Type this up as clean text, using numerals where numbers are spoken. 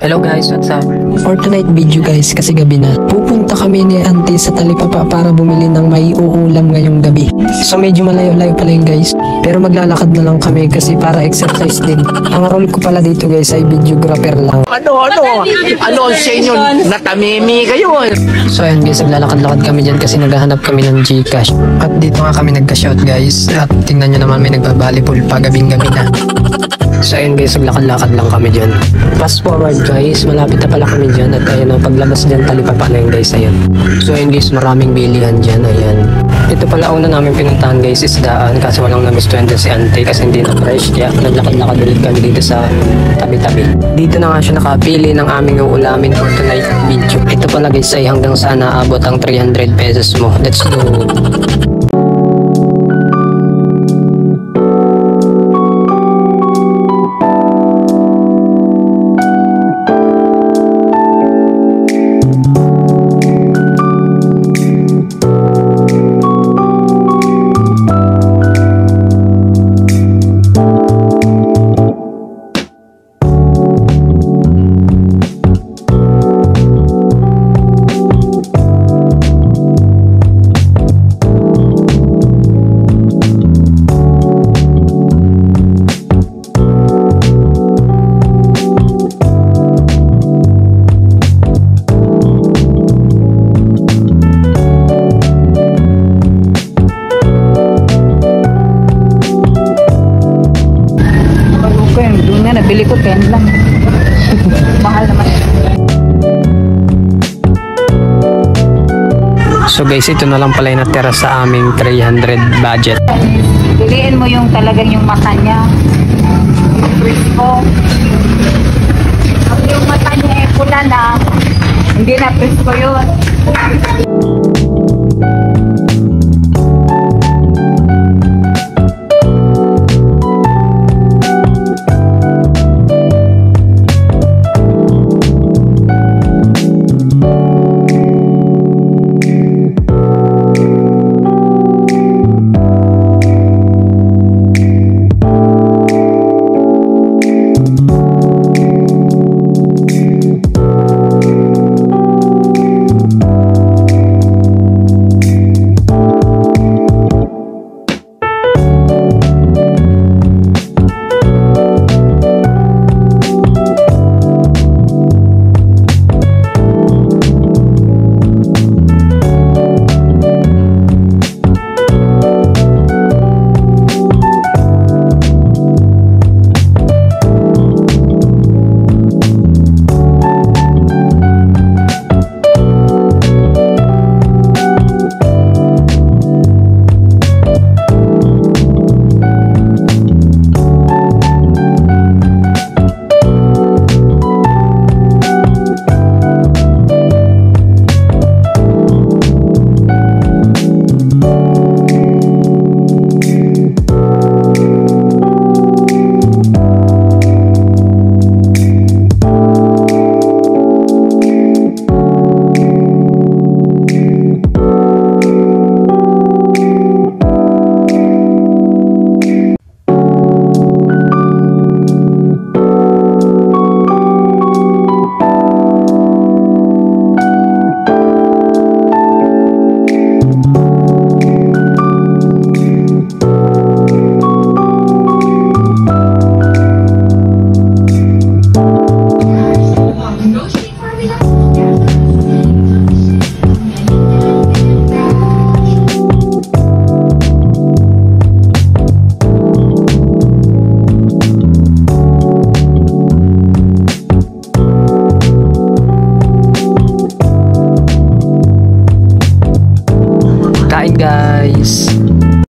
Hello guys, what's up? For tonight video guys, kasi gabi na. Pupunta kami ni auntie sa Talipapa para bumili ng may uulam ngayong gabi. So medyo malayo-layo pala yun guys. Pero maglalakad na lang kami kasi para exercise din. Ang role ko pala dito guys ay videographer lang. Ano ang sa inyo? Natamimi kayo. So ayun guys, naglalakad-lakad kami dyan kasi naghahanap kami ng Gcash. At dito nga kami nagka-shout guys. At tingnan nyo naman may nagbabalibol pa gabing-gabi na. So ayun guys, naglakad-lakad lang kami dyan. Fast forward guys, malapit na pala kami dyan. At ayun, paglabas dyan, Talipapa na yun guys, ayun. So ayun guys, maraming bilihan dyan, ayan. Ito pala una namin pinuntahan guys, isdaan. Kaso walang nagustuhan dyan si auntie kasi hindi na fresh. Kaya naglakad-lakad ulit kami dito sa tabi-tabi. Dito na nga siya nakapili ng aming uulamin for tonight video. Ito pala guys ay hanggang sana abot ang 300 pesos mo. Let's go! Nabili ko 10 lang. Mahal naman. So guys, ito na lang pala yung natira sa aming 300 budget. Piliin mo yung talagang yung mata niya. Yung crispo. Pag yung mata niya ay pula na, hindi na crispo yun. Kain guys!